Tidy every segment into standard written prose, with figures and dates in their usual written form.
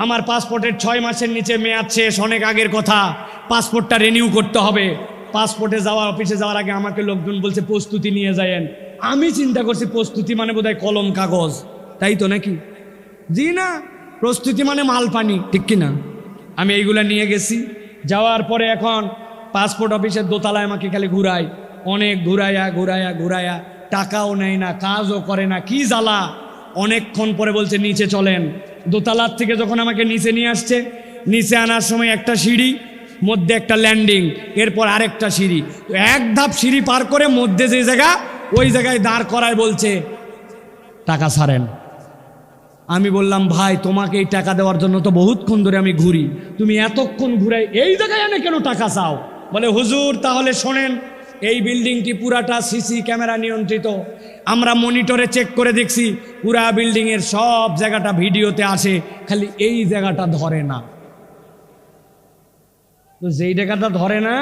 আমার পাসপোর্টের 6 মাসের নিচে মেয়াদ শেষ, অনেক আগের কথা, পাসপোর্টটা রিনিউ করতে হবে। পাসপোর্টে যাওয়া, অফিসে যাওয়ার আগে আমাকে লোকজন বলছে প্রস্তুতি নিয়ে যায়েন। আমি চিন্তা করছি প্রস্তুতি মানে বোধহয় কলম কাগজ, তাই তো নাকি? জি না, প্রস্তুতি মানে মাল পানি, ঠিক কিনা? আমি এইগুলা নিয়ে গেছি। যাওয়ার পরে এখন পাসপোর্ট অফিসের দোতলায় আমাকে খালি ঘুরায়, অনেক ঘুরায়া, টাকাও নেয় না, কাজও করে না, কি জ্বালা। অনেকক্ষণ পরে বলছে নিচে চলেন। দোতলার থেকে যখন আমাকে নিচে নিয়ে আসছে, নিচে আনার সময় একটা সিঁড়ি, মধ্যে একটা ল্যান্ডিং, এরপর আরেকটা সিঁড়ি, এক ধাপ সিঁড়ি পার করে মধ্যে যে জায়গা, ওই জায়গায় দাঁড় করায় বলছে টাকা ছাড়েন। আমি বললাম ভাই, তোমাকে এই টাকা দেওয়ার জন্য তো বহুতক্ষণ ধরে আমি ঘুরি, তুমি এতক্ষণ ঘুরাই এই জায়গায় এনে কেন টাকা চাও? বলে হুজুর তাহলে শোনেন, এই বিল্ডিংটি পুরাটা সিসি ক্যামেরা নিয়ন্ত্রিত, আমরা মনিটরে চেক করে দেখছি, পুরা বিল্ডিংয়ের সব জায়গাটা ভিডিওতে আসে, খালি এই জায়গাটা ধরে না। তো যেই জায়গাটা ধরে না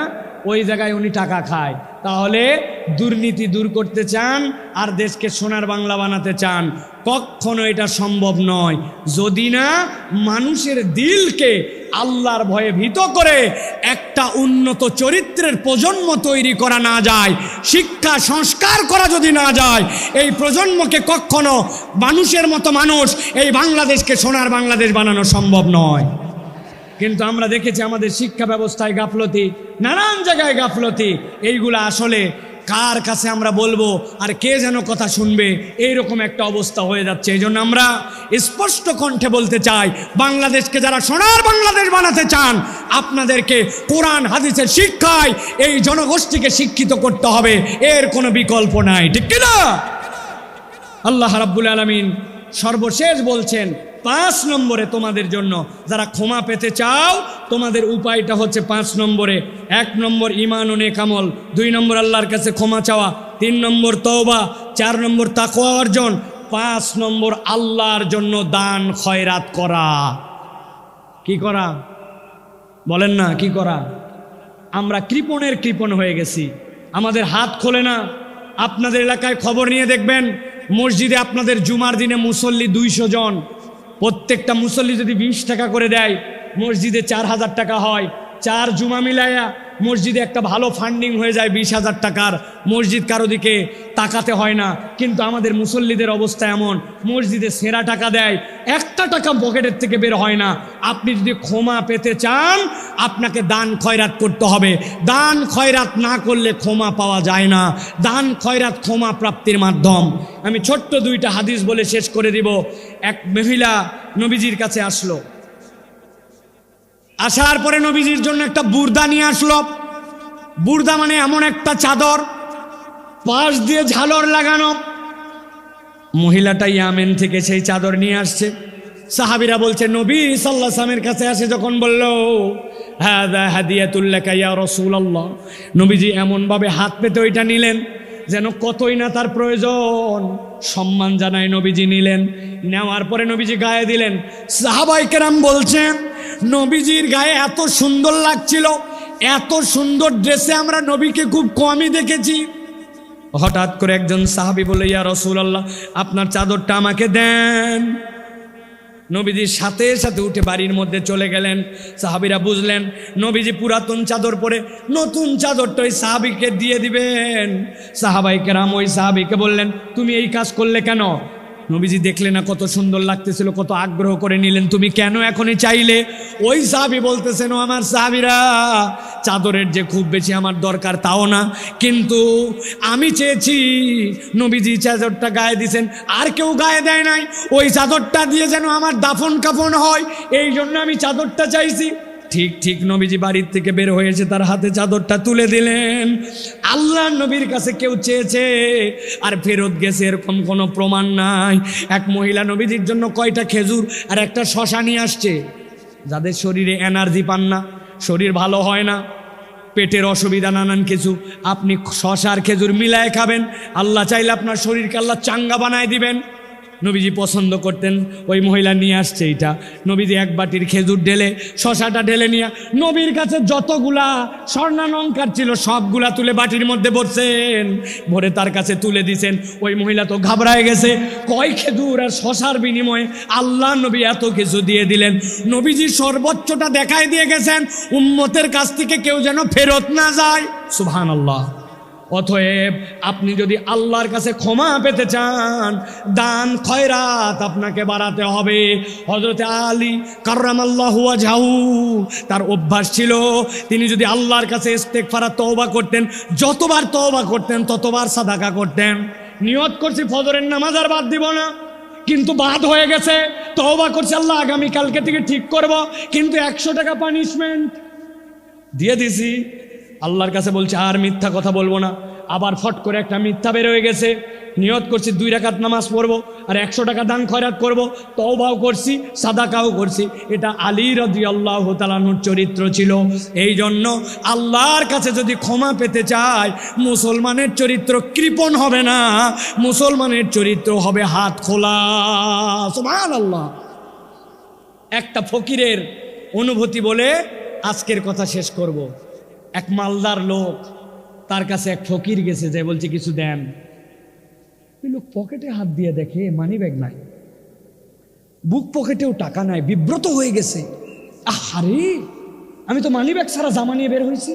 ওই জায়গায় উনি টাকা খায়। তাহলে দুর্নীতি দূর করতে চান আর দেশকে সোনার বাংলা বানাতে চান, কখনো এটা সম্ভব নয় যদি না মানুষের দিলকে আল্লাহর ভয়ে ভীত করে একটা উন্নত চরিত্রের প্রজন্ম তৈরি করা না যায়, শিক্ষা সংস্কার করা যদি না যায়, এই প্রজন্মকে কখনো মানুষের মতো মানুষ এই বাংলাদেশকে সোনার বাংলাদেশ বানানো সম্ভব নয়। কিন্তু আমরা দেখেছি আমাদের শিক্ষা ব্যবস্থায় গাফলতি, নানান জায়গায় গাফলতি। এইগুলা আসলে কার কাছে আমরা বলবো আর কে যেন কথা শুনবে, এইরকম একটা অবস্থা হয়ে যাচ্ছে। এই জন্য আমরা স্পষ্ট কণ্ঠে বলতে চাই, বাংলাদেশকে যারা সোনার বাংলাদেশ বানাতে চান, আপনাদেরকে কোরআন হাদিসের শিক্ষায় এই জনগোষ্ঠীকে শিক্ষিত করতে হবে, এর কোনো বিকল্প নাই, ঠিক কিনা? আল্লাহ রাব্বুল আলামিন সর্বশেষ বলছেন 5 নম্বরে তোমাদের জন্য, যারা ক্ষমা পেতে চাও তোমাদের উপায়টা হচ্ছে 5 নম্বরে। 1 নম্বর ঈমান ও নেক আমল, 2 নম্বর আল্লাহর কাছে ক্ষমা চাওয়া, 3 নম্বর তওবা, 4 নম্বর তাকওয়া অর্জন, 5 নম্বর আল্লাহর জন্য দান খয়রাত করা। কি করা বলেন না, কি করা? আমরা কৃপণের কৃপণ হয়ে গেছি, আমাদের হাত খোলে না। আপনাদের এলাকায় খবর নিয়ে দেখবেন, মসজিদে আপনাদের জুমার দিনে মুসল্লি 200 জন, প্রত্যেকটা মুসল্লি যদি 20 টাকা করে দেয়, মসজিদে 4000 টাকা হয়। 4 জুমা মিলাইয়া মসজিদে একটা ভালো ফান্ডিং হয়ে যায় 20,000 টাকার। মসজিদ কারো দিকে তাকাতে হয় না। কিন্তু আমাদের মুসল্লিদের অবস্থা এমন, মসজিদে সেরা টাকা দেয়, একটা টাকা পকেটের থেকে বের হয় না। আপনি যদি ক্ষমা পেতে চান আপনাকে দান খয়রাত করতে হবে। দান খয়রাত না করলে ক্ষমা পাওয়া যায় না। দান খয়রাত ক্ষমা প্রাপ্তির মাধ্যম। আমি ছোট্ট 2টা হাদিস বলে শেষ করে দিব। এক মহিলা নবীজির কাছে আসলো, আসার পরে নবীজির জন্য একটা বুর্দা নিয়ে আসলো। বুর্দা মানে এমন একটা চাদর, পাশ দিয়ে ঝালর লাগানো। মহিলাটা ইয়ামেন থেকে সেই চাদর নিয়ে আসছে। সাহাবীরা বলছে নবী সাল্লাল্লাহু আলাইহি ওয়াসাল্লামের কাছে আসে যখন বলল হাযা হাদিয়াতুল লাকা ইয়া রাসূলুল্লাহ, নবীজি এমনভাবে হাত পেতে ওইটা নিলেন যেন কতই না তার প্রয়োজন। সম্মান জানায় নবীজি নিলেন। নেওয়ার পরে নবীজি গায়ে দিলেন। সাহাবায়ে কেরাম বলছেন নবীজির গায়ে এত সুন্দর লাগছিল, এত সুন্দর ড্রেসে আমরা নবীকে খুব কমই দেখেছি। হঠাৎ করে একজন সাহাবী বলে ইয়া রাসূলুল্লাহ, আপনার চাদরটা আমাকে দেন। নবীজির সাথে সাথে উঠে বাড়ির মধ্যে চলে গেলেন। সাহাবীরা বুঝলেন নবীজি পুরাতন চাদর পরে নতুন চাদরটা ওই সাহাবীকে দিয়ে দিবেন। সাহাবায়ে কেরাম ওই সাহাবীকে বললেন তুমি এই কাজ করলে কেন? নবীজি দেখলেন না কত সুন্দর লাগতেছিল, কত আগ্রহ করে নিলেন, তুমি কেন এখনই চাইলে? ওই সাহাবী বলতেছেন ও আমার সাহাবীরা, চাদরের যে খুব বেশি আমার দরকার তাও না, কিন্তু আমি চেয়েছি নবীজি চাদরটা গায়ে দিয়েছেন, আর কেউ গায়ে দেয় নাই, ওই চাদরটা দিয়ে যেন আমার দাফন কাফন হয়, এই জন্য আমি চাদরটা চাইছি। ঠিক ঠিক নবীজি বাড়ির থেকে বের হয়েছে, তার হাতে চাদরটা তুলে দিলেন। আল্লাহ নবীর কাছে কেউ চেয়েছে আর ফেরত গেছে এরকম কোনো প্রমাণ নাই। এক মহিলা নবীজির জন্য কয়টা খেজুর আর একটা শশা নিয়ে আসছে। যাদের শরীরে এনার্জি পান না, শরীর ভালো হয় না, পেটের অসুবিধা নানান কিছু, আপনি শশা আর খেজুর মিলায় খাবেন, আল্লাহ চাইলে আপনার শরীরকে আল্লাহ চাঙ্গা বানায় দিবেন। নবীজি পছন্দ করতেন। ওই মহিলা নিয়ে আসছে এইটা, নবীজি এক বাটির খেজুর ঢেলে শশাটা ঢেলে নিয়ে নবীর কাছে যতগুলা স্বর্ণালঙ্কার ছিল সবগুলা তুলে বাটির মধ্যে ভরছেন, ভরে তার কাছে তুলে দিছেন। ওই মহিলা তো ঘাবড়ায় গেছে, কয় খেজুর আর শশার বিনিময়ে আল্লাহ নবী এত কিছু দিয়ে দিলেন। নবীজি সর্বোচ্চটা দেখাই দিয়ে গেছেন, উম্মতের কাছ থেকে কেউ যেন ফেরত না যায়। সুবহানাল্লাহ। অতএব আপনি যদি আল্লাহর কাছে ক্ষমা পেতে চান, দান খয়রাত আপনাকে বাড়াতে হবে। হযরত আলী কাররামাল্লাহু ওয়াজহাহু, তার অভ্যাস ছিল তিনি যদি আল্লাহর কাছে ইস্তেগফার তওবা করতেন, যতবার তওবা করতেন ততবার সাদাকা করতেন। নিয়ত করছি ফজরের নামাজ আর বাদ দিব না, কিন্তু বাদ হয়ে গেছে। তওবা করছি আল্লাহ আগামীকালকে থেকে ঠিক করব, কিন্তু 100 টাকা পানিশমেন্ট দিয়ে দিছি। আল্লাহর কাছে বলছে আর মিথ্যা কথা বলবো না, আবার ফট করে একটা মিথ্যা বের হয়ে গেছে। নিয়ত করছি 2 রাকাত নামাজ পড়বো আর 100 টাকা দান খয়রাত করব, তওবাও করছি সাদাকাও করছি। এটা আলী রাদিয়াল্লাহু তাআলা আনহুর চরিত্র ছিল। এই জন্য আল্লাহর কাছে যদি ক্ষমা পেতে চায়, মুসলমানের চরিত্র কৃপণ হবে না, মুসলমানের চরিত্র হবে হাত খোলা। সুবহানাল্লাহ। একটা ফকিরের অনুভূতি বলে আজকের কথা শেষ করব। এক মালদার লোক, তার কাছে এক ফকির গেছে, যে বলছে কিছু দেন। ওই লোক পকেটে হাত দিয়ে দেখে মানি ব্যাগ নাই, বুক পকেটেও টাকা নাই, বিব্রত হয়ে গেছে। আরে আমি তো মানি ব্যাগ ছাড়া জামা নিয়ে বের হয়েছি।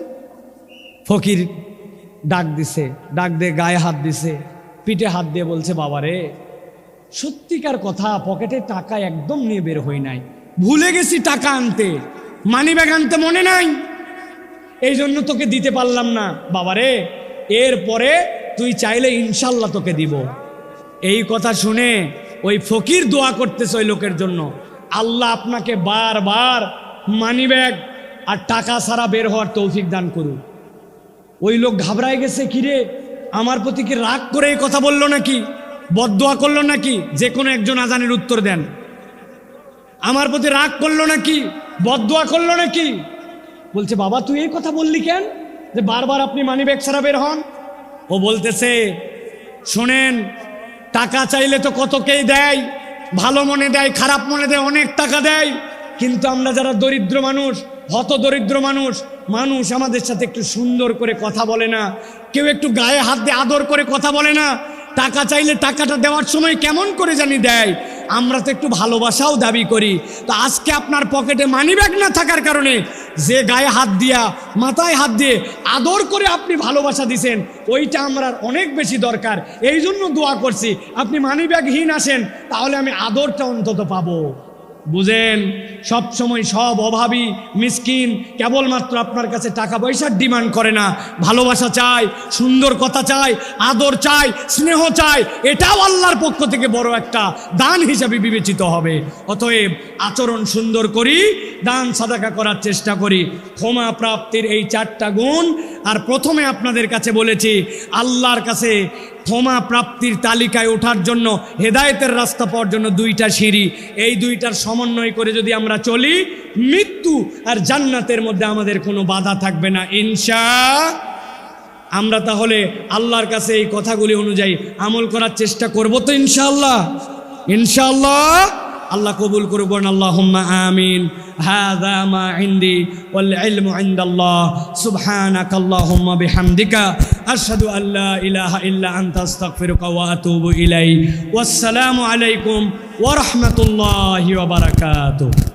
ফকির ডাক দিছে, ডাক দিয়ে গায়ে হাত দিছে, পিঠে হাত দিয়ে বলছে বাবারে, সত্যিকার কথা, পকেটে টাকা একদম নিয়ে বের হই নাই, ভুলে গেছি টাকা আনতে, মানি ব্যাগ আনতে মনে নাই, এই জন্য তোকে দিতে পারলাম না। বাবারে, এরপরে তুই চাইলে ইনশাল্লাহ তোকে দিব। এই কথা শুনে ওই ফকির দোয়া করতেছে ওই লোকের জন্য, আল্লাহ আপনাকে বারবার মানি ব্যাগ আর টাকা ছাড়া বের হওয়ার তৌফিক দান করুন। ওই লোক ঘাবড়ায় গেছে, কিরে আমার প্রতি কি রাগ করে এই কথা বললো নাকি, বদদোয়া করলো নাকি? যে কোনো একজন আজানের উত্তর দেন। আমার প্রতি রাগ করলো নাকি, বদদোয়া করলো নাকি? বলছে বাবা তুই এই কথা বললি কেন, যে বারবার আপনি মানি ব্যাগ ছাড়া বের হন? ও বলতেছে শোনেন, টাকা চাইলে তো কতকেই দেয়, ভালো মনে দেয়, খারাপ মনে দেয়, অনেক টাকা দেয়, কিন্তু আমরা যারা দরিদ্র মানুষ, হত দরিদ্র মানুষ, মানুষ আমাদের সাথে একটু সুন্দর করে কথা বলে না, কেউ একটু গায়ে হাত দিয়ে আদর করে কথা বলে না, টাকা চাইলে টাকাটা দেওয়ার সময় কেমন করে জানি দেয়। আমরা তো একটু ভালোবাসাও দাবি করি। তো আজকে আপনার পকেটে মানি ব্যাগ না থাকার কারণে যে গায়ে হাত দিয়া, মাথায় হাত দিয়ে আদর করে আপনি ভালোবাসা দিছেন, ওইটা আমরা অনেক বেশি দরকার। এই জন্য দোয়া করছি, আপনি মানি ব্যাগহীন আসেন, তাহলে আমি আদরটা অন্তত পাবো। বুঝেন, সব সময় সব অভাবী মিসকিন কেবলমাত্র আপনার কাছে টাকা পয়সার ডিমান্ড করে না, ভালোবাসা চায়, সুন্দর কথা চায়, আদর চায়, স্নেহ চায়। এটাও আল্লাহর পক্ষ থেকে বড় একটা দান হিসাবে বিবেচিত হবে। অতএব আচরণ সুন্দর করি, দান সাদাকা করার চেষ্টা করি। ক্ষমা প্রাপ্তির এই 4টা গুণ। আর প্রথমে আপনাদের কাছে বলেছি, আল্লাহর কাছে ক্ষমা প্রাপ্তির তালিকায় ওঠার জন্য, হেদায়েতের রাস্তা পাওয়ার জন্য 2টা সিঁড়ি। এই 2টার সমন্বয় করে যদি আমরা চলি, মৃত্যু আর জান্নাতের মধ্যে আমাদের কোনো বাধা থাকবে না আমরা তাহলে আল্লাহর কাছে এই কথাগুলি অনুযায়ী আমল করার চেষ্টা করব তো ইনশাআল্লাহ। আল্লাহ কবুল করবেন, আল্লাহুম্মা আমিন। হাযা মা ইনদি ওয়াল ইলমু ইনদাল্লাহ। সুবহানাকাল্লাহুম্মা বিহামদিকা আশহাদু আল্লা ইলাহা ইল্লা আনতা আস্তাগফিরুকা ওয়া আতুবু ইলাইক। ওয়াসসালামু আলাইকুম ওয়া রাহমাতুল্লাহি ওয়া বারাকাতুহু।